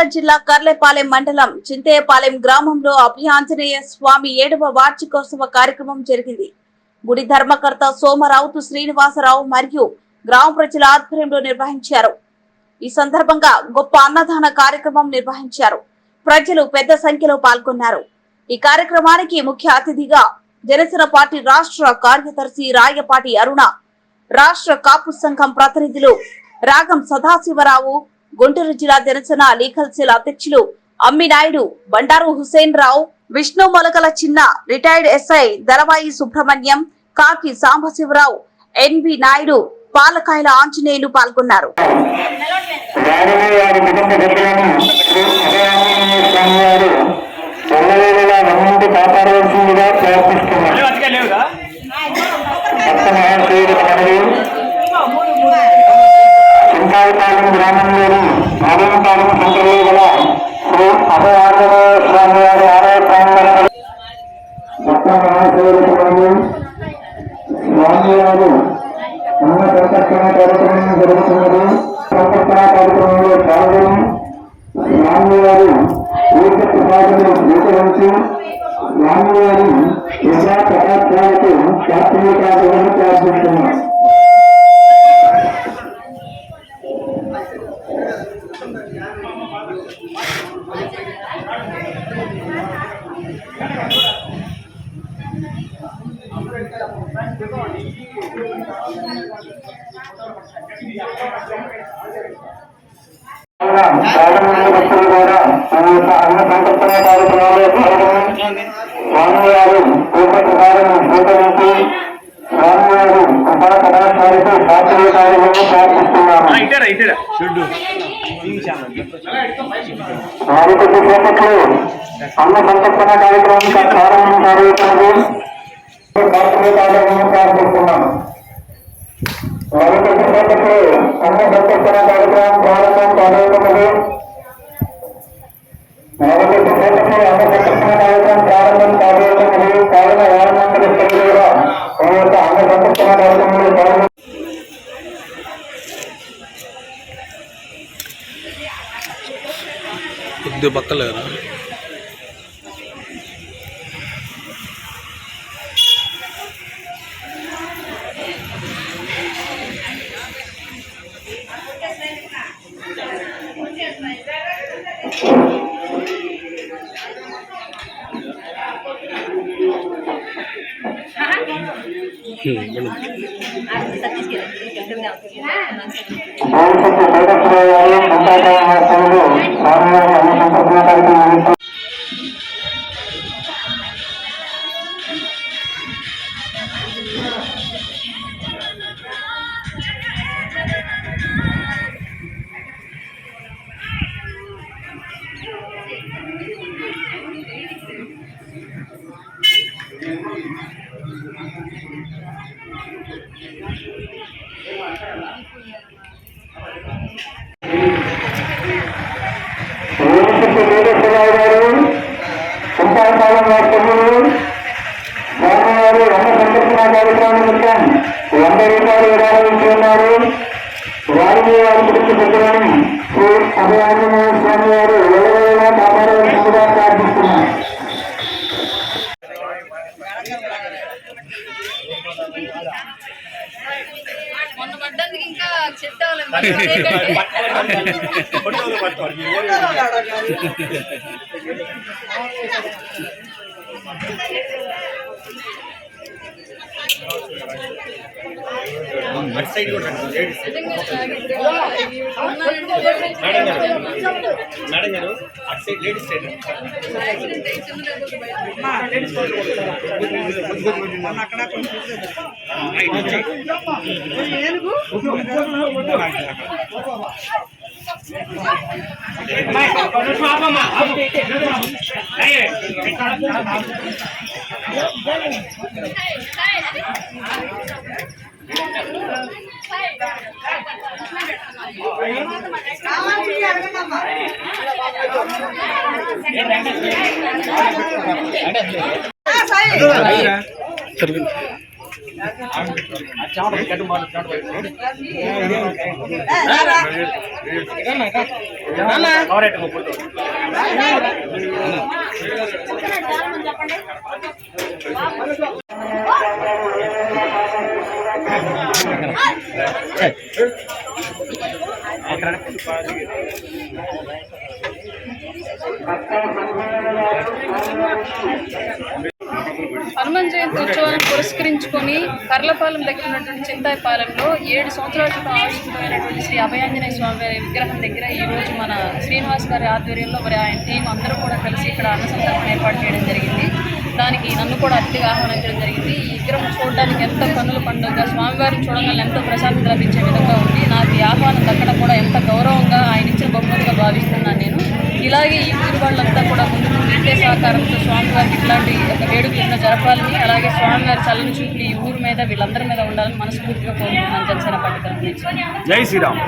నల్గొండ జిల్లా కర్లేపాలెం మండలం చింతేయపాలెం గ్రామంలో అభయాంజనేయ స్వామి 7వ వార్షికోత్సవ కార్యక్రమం జరిగింది. గుడి ధర్మకర్త సోమరావుతు శ్రీనివాసరావు మరియు గ్రామ ప్రజల ఆధ్వర్యంలో నిర్వహించారు. ఈ సందర్భంగా గొప్ప అన్నదాన కార్యక్రమం నిర్వహించారు. ప్రజలు పెద్ద సంఖ్యలో పాల్గొన్నారు. ఈ కార్యక్రమానికి ముఖ్య అతిథిగా జనసేన పార్టీ రాష్ట్ర కార్యదర్శి రాయపాటి అరుణ, రాష్ట్ర కాపు సంఘం ప్రతినిధులు రాగం సదాశివరావు, గుంటూరు జిల్లా జనసేన లీగల్ సెల్ అధ్యక్షులు అమ్మినాయుడు, బండారు హుసేన్ రావు, విష్ణు మొలకల చిన్న, రిటైర్డ్ ఎస్ఐ దళవాయి సుబ్రహ్మణ్యం, కాకి సాంబశివరావు, ఎన్వి నాయుడు, పాలకాయల ఆంజనేయులు పాల్గొన్నారు. చింతాయపాలెం గ్రామంలోని ఆలయంపాలెం సెంటర్లో గల శ్రీ అభయాంజనేయ స్వామి వారి ఆలయ ప్రాంగణంలో స్వామివారు అన్న సంతర్పణ కార్యక్రమం జరుగుతున్నది. సంతర్పణ కార్యక్రమంలో పాల్గొని స్వామివారు తీర్థ ప్రసాదాలు స్వీకరించి స్వామివారి ప్రజా ప్రకాశాలకు శాస్త్రీయ కార్యక్రమాన్ని ప్రారంభిస్తున్నారు. భక్తులు కూడా అన్న సంతర్పణ కార్యక్రమాల్లో పాల్గొని స్వామివారు పూర్వ ప్రసాదం స్వీకరించి స్వామివారు కృపా కళాశాలకు శాస్త్రీయ కార్యక్రమం ప్రారంభిస్తున్నారు. వారి కొద్దిసేపట్లో అన్న సంతర్పణ కార్యక్రమం ప్రారంభం జరుగుతున్నది. శాస్త్రీయ కార్యక్రమం ప్రారంభిస్తున్నాం. వారి కొద్దిసేపట్లో అన్న సంతర్పణ కార్యక్రమం ప్రారంభం కానున్నది. వారి కొద్దిసేపట్లో అన్న సంతర్పణ కార్యక్రమం ప్రారంభం కానున్నది. కావున వారమందరి సభ్యులు కూడా వారి యొక్క అన్న సంతర్పణ కార్యక్రమంలో పాల్గొని కొద్ది పక్కలేరా చింతాయపాలెం వాస్తవ్యులు స్వామివారు అన్న సంతర్పణ కార్యక్రమం నిమిత్తం 100 రూపాయలు విరాళం ఇస్తున్నారు. వారిని వారి గురించి పెద్దలని శ్రీ అభయాంజనేయ స్వామి వారు ఎవరైనా కాపాడవలసిందిగా ప్రార్థిస్తున్నారు. మేడం గారు అటు side ladies side Hanuman Jayanti ఉత్సవాలను పురస్కరించుకొని కర్లపాలెం దగ్గర ఉన్నటువంటి చింతాయపాలెంలో 7 సంవత్సరాల క్రితం ఆవిష్కృతమైనటువంటి శ్రీ అభయాంజనేయ స్వామి వారి విగ్రహం దగ్గర ఈ రోజు మన శ్రీనివాస్ గారి ఆధ్వర్యంలో మరి ఆయన టీం అందరూ కూడా కలిసి ఇక్కడ అన్న సంతర్పణ ఏర్పాటు చేయడం జరిగింది. దానికి నన్ను కూడా అతిథిగా ఆహ్వానించడం జరిగింది. ఈ విగ్రహం చూడడానికి ఎంతో కన్నుల పండుగ, స్వామివారిని చూడగానే ఎంతో ప్రశాంతత లభించే విధంగా ఉంది. నాకు ఈ ఆహ్వానం దక్కడం కూడా ఎంత గౌరవంగా ఆయన ఇచ్చిన బహుమతిగా భావిస్తున్నాను నేను. ఇలాగే ఈ ఊరి వాళ్ళంతా కూడా ముందు ఇంతే సహకారంతో స్వామివారికి ఇట్లాంటి ఒక వేడుకలను జరపాలని, అలాగే స్వామివారి చల్లని చూపులు ఈ ఊరి మీద వీళ్ళందరి మీద ఉండాలని మనస్ఫూర్తిగా కోరుకుంటున్నాను. జనసేన పార్టీ తరఫు నుంచి. జై శ్రీరామ్.